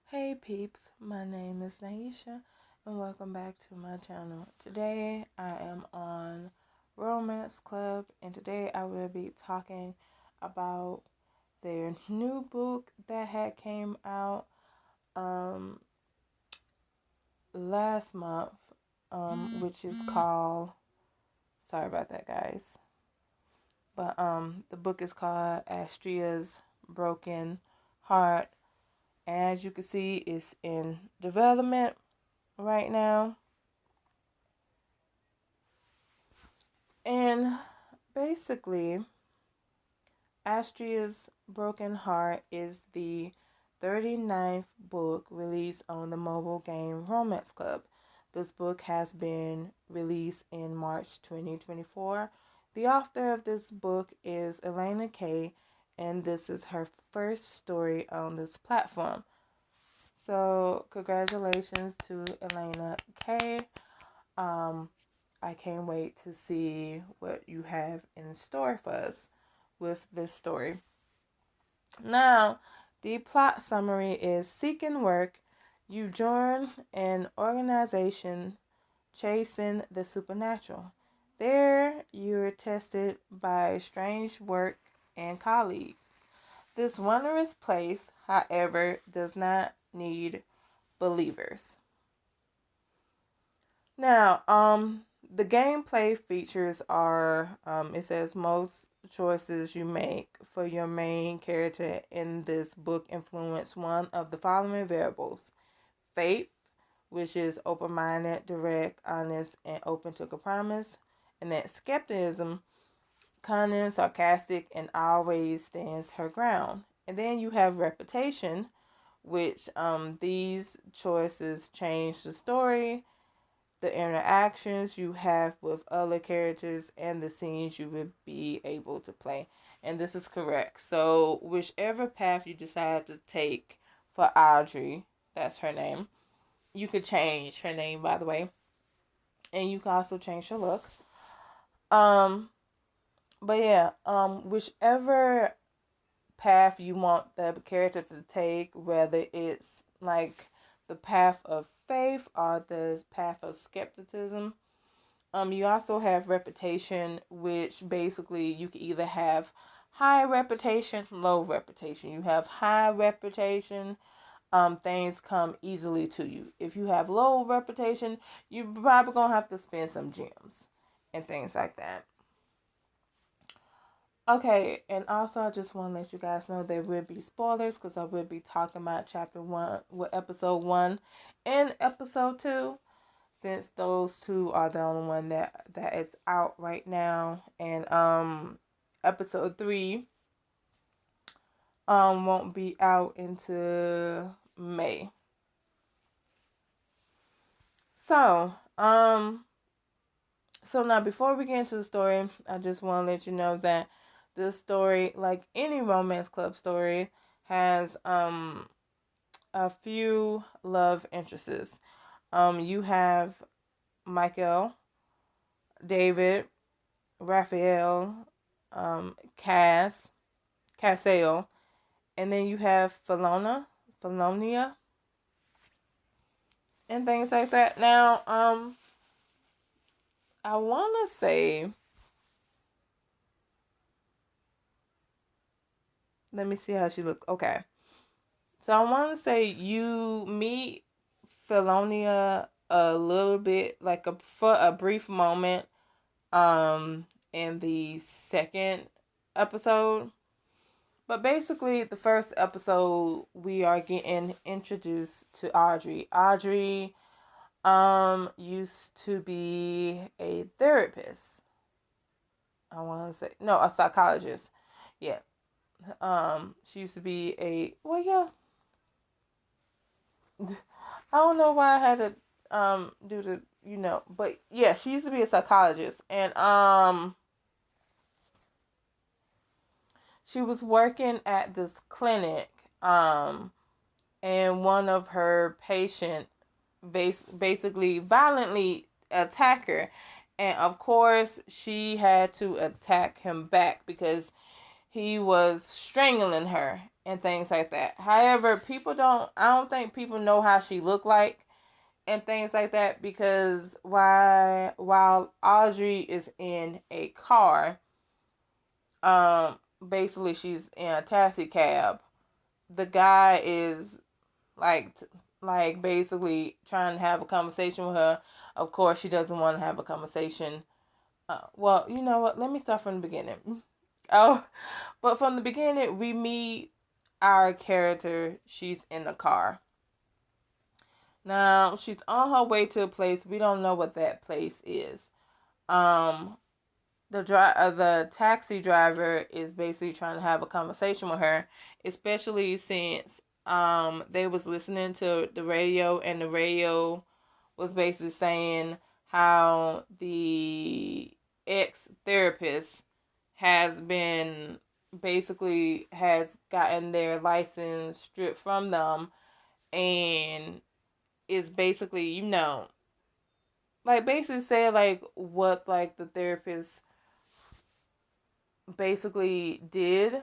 Hey peeps, my name is Naisha and welcome back to my channel. Today I am on Romance Club and today I will be talking about their new book that had came out um last month which is called, sorry about that guys, but the book is called Astrea's Broken Heart. As you can see, it's in development right now. And basically, Astrea's Broken Heart is the 39th book released on the mobile game Romance Club. This book has been released in March 2024. The author of this book is Elena K, and this is her first story on this platform. So, congratulations to Elena K. I can't wait to see what you have in store for us with this story. Now, the plot summary is: seeking work, you join an organization chasing the supernatural. There, you're tested by strange work and colleagues. This wondrous place, however, does not need believers. Now, the gameplay features are, it says most choices you make for your main character in this book influence one of the following variables: faith, which is open-minded, direct, honest, and open to compromise, and that skepticism, cunning, sarcastic, and always stands her ground. And then you have reputation, which these choices change the story, the interactions you have with other characters, and the scenes you would be able to play. And this is correct. So whichever path you decide to take for Audrey, that's her name. You could change her name, by the way. And you can also change her look. But yeah, whichever path you want the character to take, whether it's like the path of faith or the path of skepticism. You also have reputation, which basically you can either have high reputation, low reputation. You have high reputation, things come easily to you. If you have low reputation, you're probably gonna have to spend some gems and things like that. Okay, and also I just want to let you guys know there will be spoilers because I will be talking about chapter 1 with episode 1 and episode 2, since those two are the only one that is out right now. And episode 3 won't be out into May. So now before we get into the story, I just want to let you know that this story, like any romance club story, has a few love interests. You have Michael, David, Raphael, Cassel, and then you have Philonia, and things like that. Now, I want to say, let me see how she looks. Okay, so I want to say you meet Philonia a little bit, like for a brief moment, in the second episode. But basically, the first episode, we are getting introduced to Audrey. Audrey used to be a therapist. I want to say, no, a psychologist. Yeah. She used to be a, well, yeah. I don't know why I had to do the, but yeah, she used to be a psychologist, and she was working at this clinic, and one of her patients basically violently attacked her. And of course, she had to attack him back because he was strangling her. and things like that. However, I don't think people know how she looked like and things like that, because while Audrey is in a car, um, basically she's in a taxi cab. The guy is like basically trying to have a conversation with her. Of course, she doesn't want to have a conversation. Well, you know what? Let me start from the beginning. Oh, but from the beginning, we meet our character. She's in the car. Now, she's on her way to a place. We don't know what that place is. Um, the taxi driver is basically trying to have a conversation with her, especially since they was listening to the radio, and the radio was basically saying how the ex therapist has gotten their license stripped from them, and is basically, like basically say like what like the therapist basically did,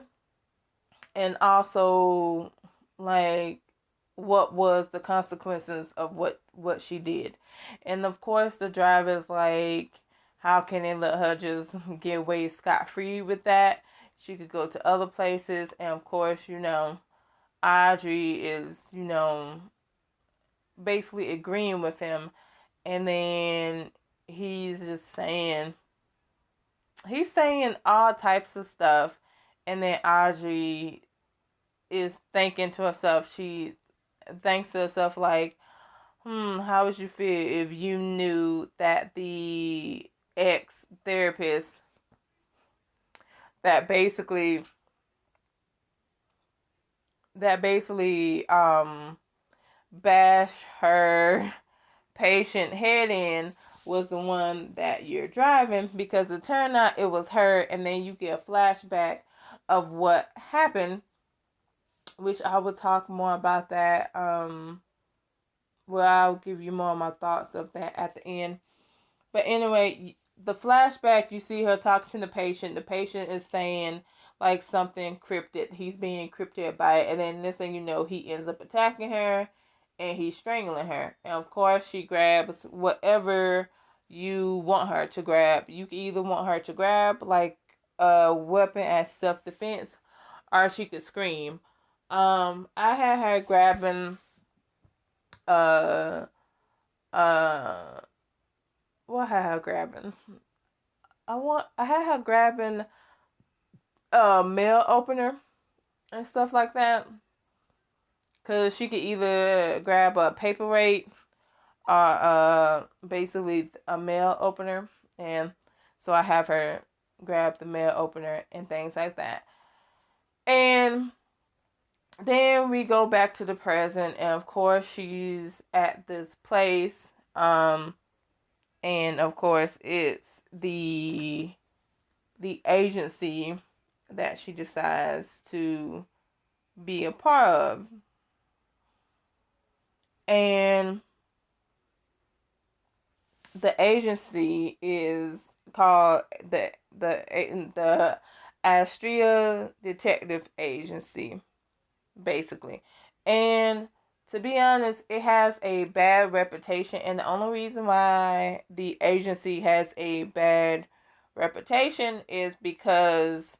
and also like what was the consequences of what she did. And of course the driver's like, how can they let her just get away scot-free with that? She could go to other places. And of course, Audrey is, basically agreeing with him. And then he's just saying all types of stuff. And then Audrey is thinking to herself, she thinks to herself like, how would you feel if you knew that the ex therapist that basically bashed her patient head in was the one that you're driving? Because it turned out it was her, and then you get a flashback of what happened, which I will talk more about that. Well, I'll give you more of my thoughts of that at the end. But anyway, the flashback, you see her talking to the patient. The patient is saying like something cryptic. He's being cryptic by it. And then next thing you know, he ends up attacking her and he's strangling her. And of course, she grabs whatever you want her to grab. You can either want her to grab like a weapon as self-defense, or she could scream. I had her grabbing uh uh what had her grabbing? I had her grabbing a mail opener and stuff like that. Cause she could either grab a paperweight or basically a mail opener. And so I have her grab the mail opener and things like that. And then we go back to the present, and of course she's at this place. And of course it's the agency that she decides to be a part of. And the agency is called the Astrea Detective Agency, basically. And to be honest, it has a bad reputation, and the only reason why the agency has a bad reputation is because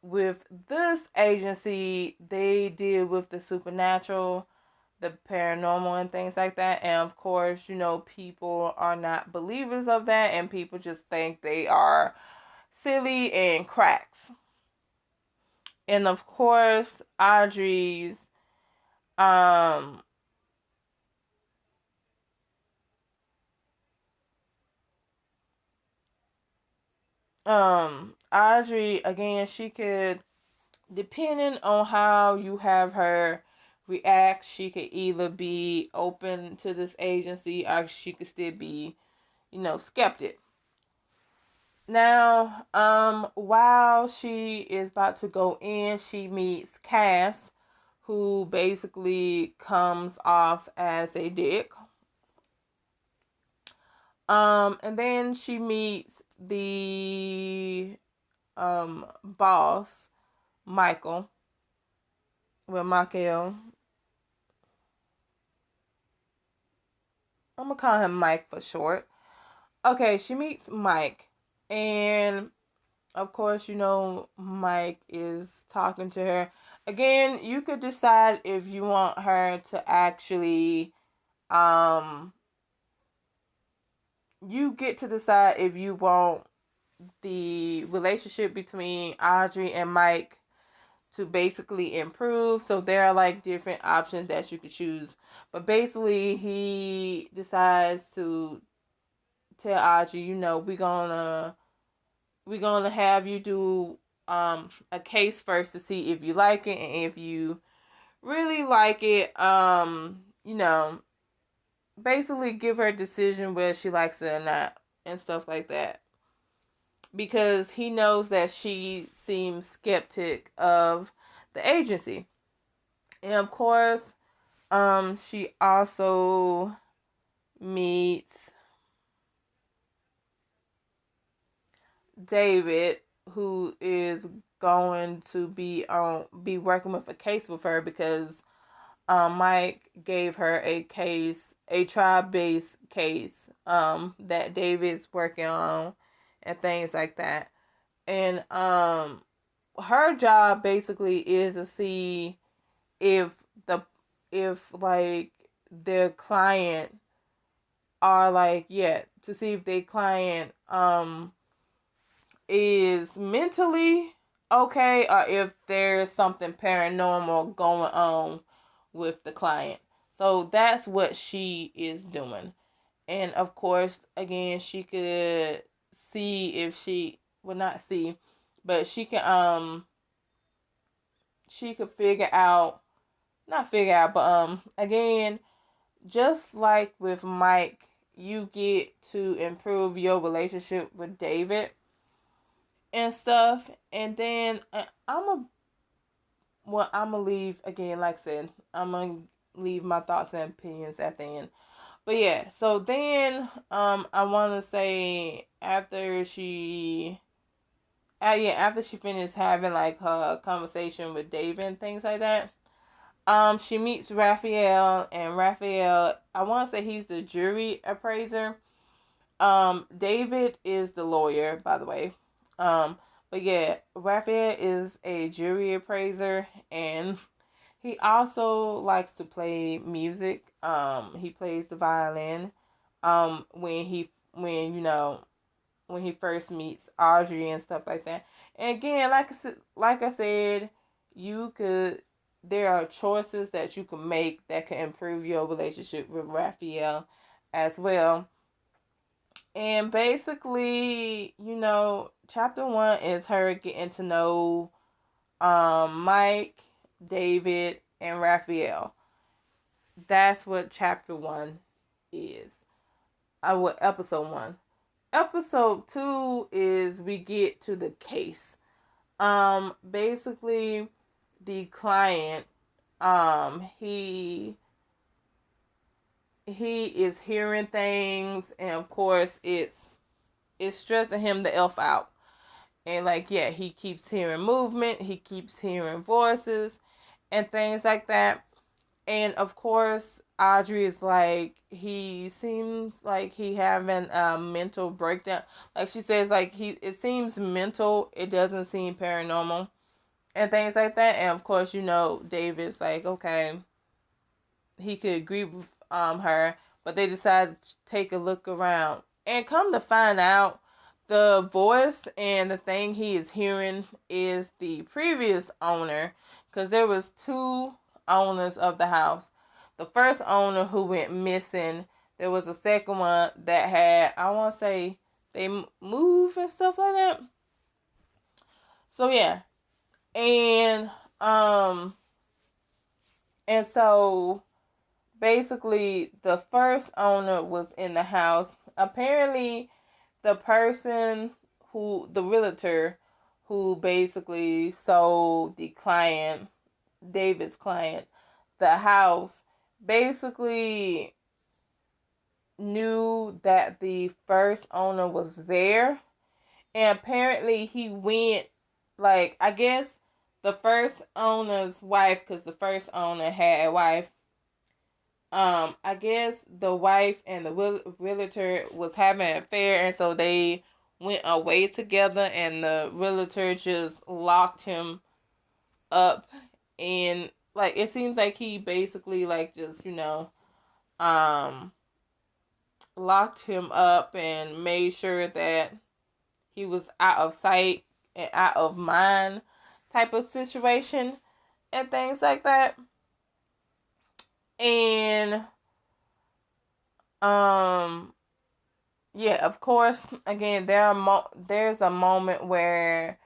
with this agency they deal with the supernatural, the paranormal, and things like that. And of course, people are not believers of that, and people just think they are silly and cracks. And of course, Audrey's um Audrey, again, she could, depending on how you have her react, she could either be open to this agency, or she could still be, skeptic. Now, while she is about to go in, she meets Cass, who basically comes off as a dick. And then she meets the boss, Michael. with Michael. I'm gonna call him Mike for short. Okay, she meets Mike, and of course, Mike is talking to her. Again, you could decide if you want her to actually, you get to decide if you want the relationship between Audrey and Mike to basically improve. So there are like different options that you could choose. But basically, he decides to tell Audrey, we're gonna have you do a case first to see if you like it, and if you really like it, basically give her a decision whether she likes it or not, and stuff like that, because he knows that she seems skeptic of the agency. And of course, she also meets David, who is going to be working with a case with her, because Mike gave her a trial-based case that David's working on, and things like that. And her job basically is to see if the if like their client are like, yeah, to see if their client is mentally okay, or if there's something paranormal going on with the client. So that's what she is doing. And of course, again, she could see if she well, not see, but she could figure out, not figure out, but again, just like with Mike, you get to improve your relationship with David and stuff. And then I'm gonna leave, again, like I said, I'm gonna leave my thoughts and opinions at the end. But yeah, so then I want to say, after she finished having like her conversation with David and things like that, she meets Raphael, and Raphael, I want to say he's the jury appraiser. David is the lawyer, by the way. But yeah, Raphael is a jury appraiser, and he also likes to play music. He plays the violin. When he first meets Audrey and stuff like that. And again, like I said, you could there are choices that you can make that can improve your relationship with Raphael as well. And basically, chapter 1 is her getting to know Mike, David, and Raphael. That's what chapter 1 is. What episode 1. Episode 2 is we get to the case. Basically, the client, he is hearing things, and of course it's stressing him the F out. And like, yeah, he keeps hearing movement, he keeps hearing voices and things like that. And of course, Audrey is like, he seems like he having a mental breakdown. Like she says, like, it seems mental, it doesn't seem paranormal, and things like that. And of course, David's like, okay, he could agree with her, but they decided to take a look around. And come to find out, the voice and the thing he is hearing is the previous owner, because there was two owners of the house. The first owner who went missing, there was a second one that had, I want to say, they moved and stuff like that. So yeah, and so basically the first owner was in the house. Apparently, the realtor who basically sold the client, David's client, the house, basically knew that the first owner was there. And apparently he went, like, I guess the first owner's wife, because the first owner had a wife. I guess the wife and the realtor was having an affair, and so they went away together, and the realtor just locked him up. And like, it seems like he basically like just, um locked him up and made sure that he was out of sight and out of mind type of situation and things like that. And um yeah, of course, again, there's a moment where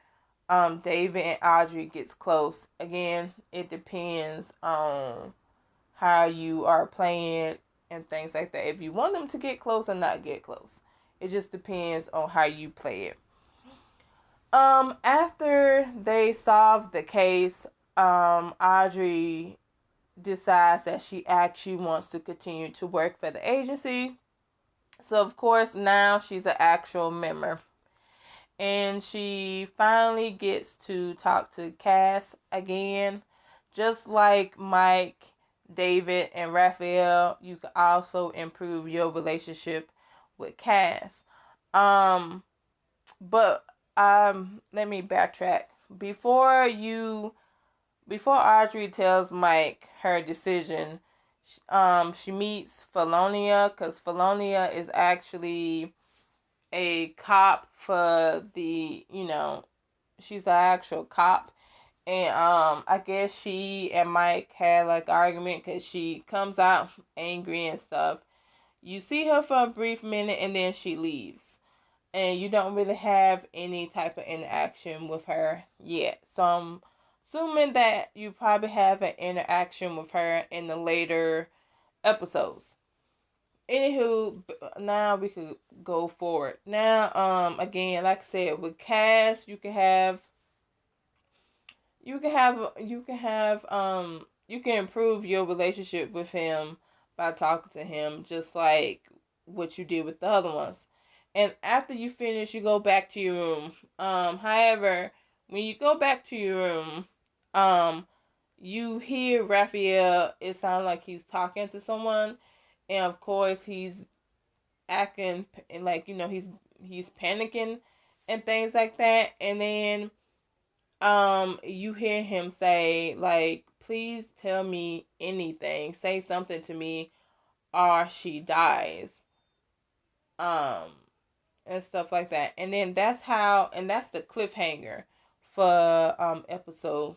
David and Audrey gets close. Again, it depends on how you are playing and things like that. If you want them to get close or not get close, it just depends on how you play it. After they solve the case, Audrey decides that she actually wants to continue to work for the agency. So of course now she's an actual member. And she finally gets to talk to Cass again. Just like Mike, David, and Raphael, you can also improve your relationship with Cass. But let me backtrack. Before Audrey tells Mike her decision, she meets Felonia, because Felonia is actually a cop for the, she's an actual cop. And I guess she and Mike had like an argument because she comes out angry and stuff. You see her for a brief minute and then she leaves. And you don't really have any type of interaction with her yet. So I'm assuming that you probably have an interaction with her in the later episodes. Anywho, now we could go forward. Now, again, like I said, with Cass, you can improve your relationship with him by talking to him, just like what you did with the other ones. And after you finish, you go back to your room. However, when you go back to your room, you hear Raphael. It sounds like he's talking to someone, and of course he's acting like, he's panicking and things like that. And then you hear him say like, please tell me anything, say something to me or she dies, and stuff like that. And then that's the cliffhanger for episode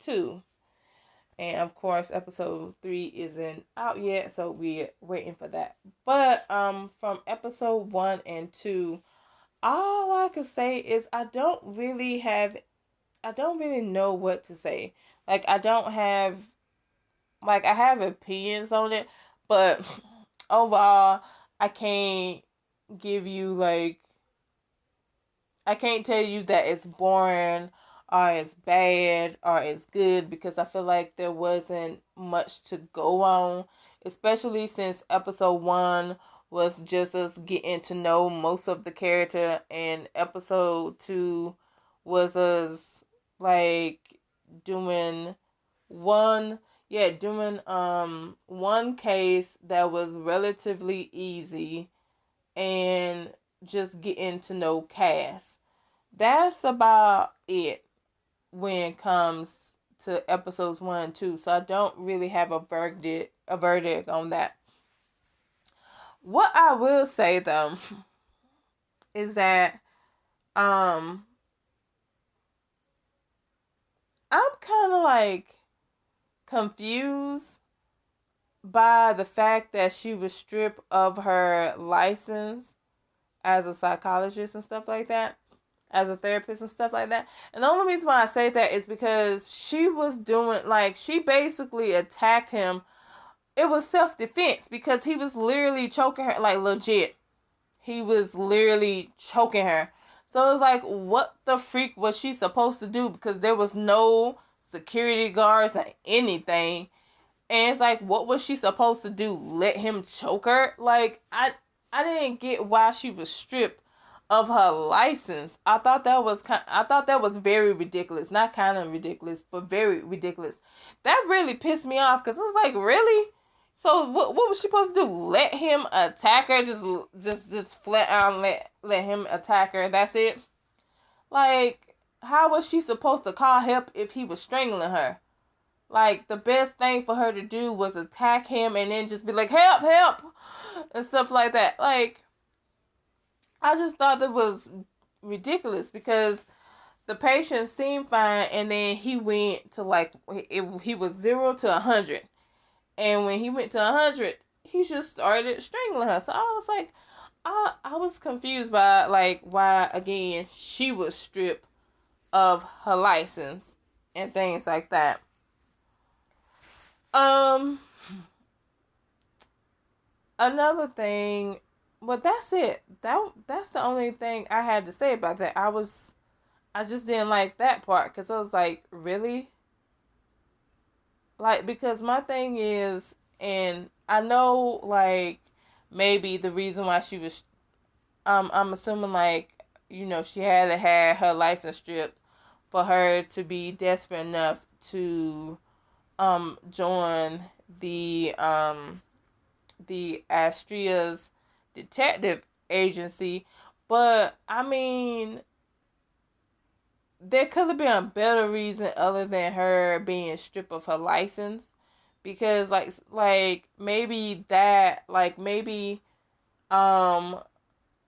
2. And of course, episode 3 isn't out yet, so we're waiting for that. But from episode 1 and 2, all I can say is I don't really know what to say. Like, I have opinions on it, but overall, I can't give you I can't tell you that it's boring or it's bad or it's good, because I feel like there wasn't much to go on, especially since episode 1 was just us getting to know most of the character, and episode 2 was us like doing one one case that was relatively easy and just getting to know Cass. That's about it when it comes to episodes 1 and 2. So I don't really have a verdict on that. What I will say though is that I'm kind of like confused by the fact that she was stripped of her license as a psychologist and stuff like that, as a therapist and stuff like that. And the only reason why I say that is because she was doing, like, she basically attacked him. It was self-defense because he was literally choking her, like, legit. He was literally choking her. So it was like, what the freak was she supposed to do? Because there was no security guards or anything. And it's like, what was she supposed to do? Let him choke her? Like, I didn't get why she was stripped of her license. I thought that was very ridiculous. Not kind of ridiculous, but very ridiculous. That really pissed me off because I was like, really? So what was she supposed to do? Let him attack her? Just flat out let him attack her? That's it? Like, how was she supposed to call help if he was strangling her? Like, the best thing for her to do was attack him and then just be like, help, help, and stuff like that. Like, I just thought that was ridiculous because the patient seemed fine, and then he went to like he was 0 to 100, and when he went to 100, he just started strangling her. So I was like, I was confused by like why again she was stripped of her license and things like that. Another thing, but that's it. That's the only thing I had to say about that. I just didn't like that part because I was like, really? Like, because my thing is, and I know, like, maybe the reason why she was, I'm assuming, like, she had to have her license stripped for her to be desperate enough to, join the Astrea's detective agency. But, I mean, there could have been a better reason other than her being stripped of her license, because like maybe that, like maybe um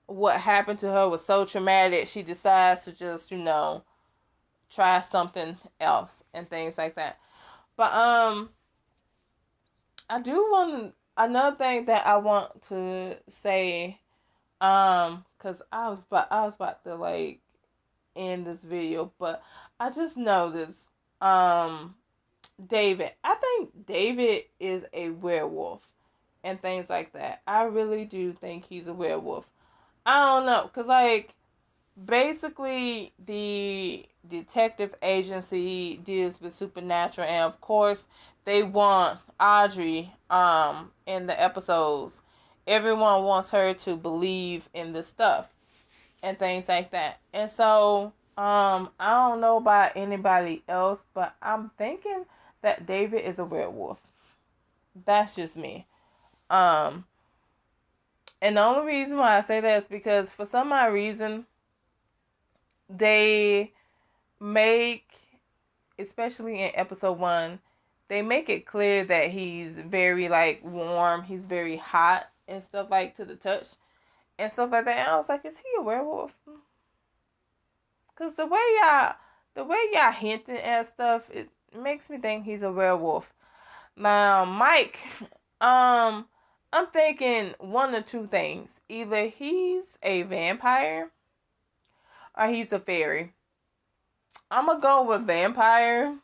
what happened to her was so traumatic she decides to just try something else and things like that. But I do want another thing that I want to say, because I was about to like end this video, but I just noticed David. I think David is a werewolf and things like that. I really do think he's a werewolf. I don't know, cause like basically the detective agency deals with supernatural, and of course they want Audrey in the episodes. Everyone wants her to believe in this stuff and things like that. And so I don't know about anybody else, but I'm thinking that David is a werewolf. That's just me. Um and the only reason why I say that is because for some odd reason they make, especially in episode 1, they make it clear that he's very like warm, he's very hot and stuff like to the touch and stuff like that. And I was like, is he a werewolf? Cause the way y'all hinting at stuff, it makes me think he's a werewolf. Now, Mike, I'm thinking one or two things. Either he's a vampire or he's a fairy. I'm gonna go with vampire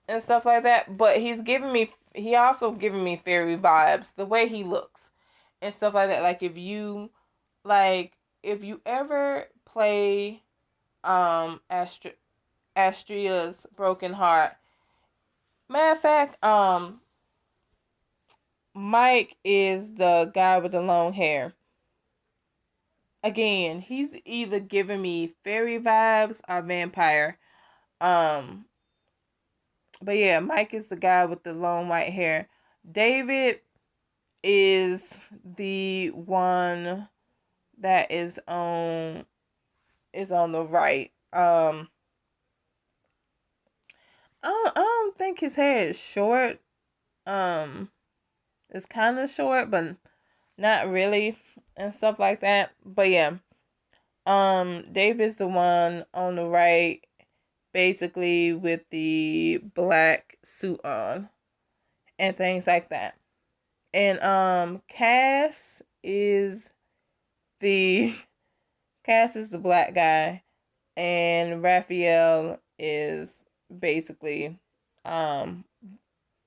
and stuff like that, but he also giving me fairy vibes, the way he looks and stuff like that. Like if you ever play Astrea's Broken Heart. Matter of fact, Mike is the guy with the long hair. Again, he's either giving me fairy vibes or vampire. Um, but yeah, Mike is the guy with the long white hair. David is the one that is on the right. I don't think his hair is short. It's kind of short, but not really, and stuff like that. But yeah, David's the one on the right, basically with the black suit on and things like that. And the Cass is the black guy, and Raphael is basically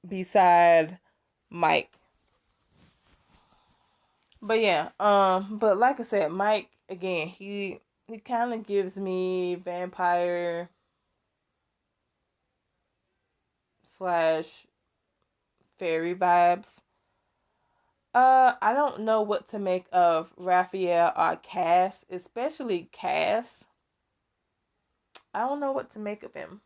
beside Mike. But yeah, but like I said, Mike again, he kind of gives me vampire slash fairy vibes. I don't know what to make of Raphael or Cass, especially Cass. I don't know what to make of him.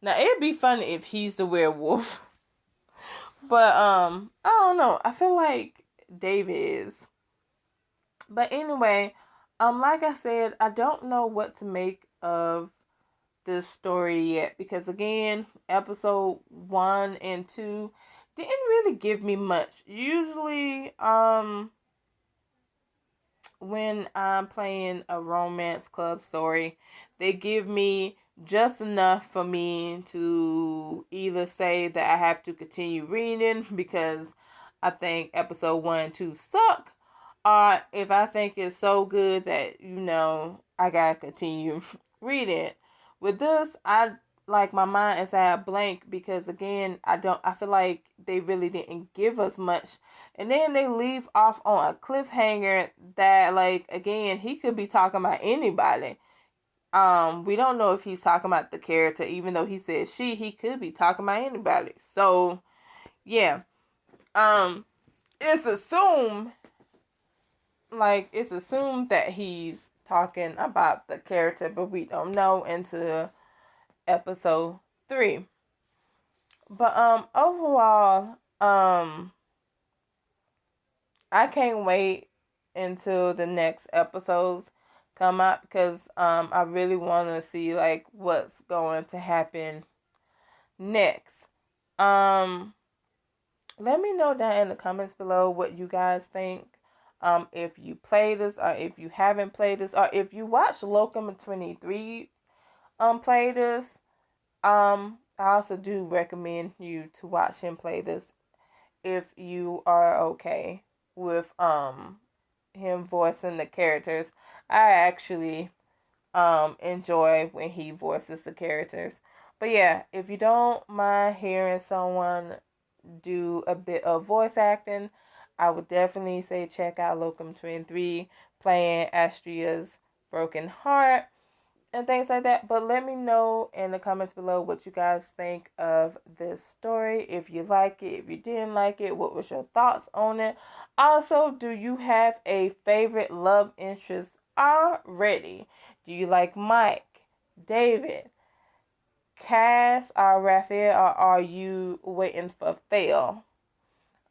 Now it'd be funny if he's the werewolf. But I don't know. I feel like David is. But anyway, like I said, I don't know what to make of this story yet because again, episode 1 and 2 didn't really give me much. Usually, when I'm playing a romance club story, they give me just enough for me to either say that I have to continue reading because I think episode 1 and 2 suck, or if I think it's so good that, I gotta continue reading. With this, I like my mind is at blank because again, I feel like they really didn't give us much, and then they leave off on a cliffhanger that, like, again, he could be talking about anybody. We don't know if he's talking about the character, even though he said he could be talking about anybody. So yeah, it's assumed that he's talking about the character, but we don't know until episode 3. But overall, I can't wait until the next episodes come out because I really want to see like what's going to happen next. Let me know down in the comments below what you guys think. If you play this or if you haven't played this or if you watch Locum 23 play this. I also do recommend you to watch him play this if you are okay with him voicing the characters. I actually enjoy when he voices the characters. But yeah, if you don't mind hearing someone do a bit of voice acting, I would definitely say check out Locum 23 playing Astrea's Broken Heart and things like that. But let me know in the comments below what you guys think of this story. If you like it, if you didn't like it, what was your thoughts on it? Also, do you have a favorite love interest already? Do you like Mike, David, Cass, or Raphael, or are you waiting for Phil?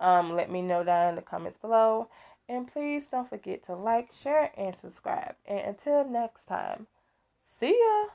Let me know down in the comments below. And please don't forget to like, share, and subscribe. And until next time, see ya!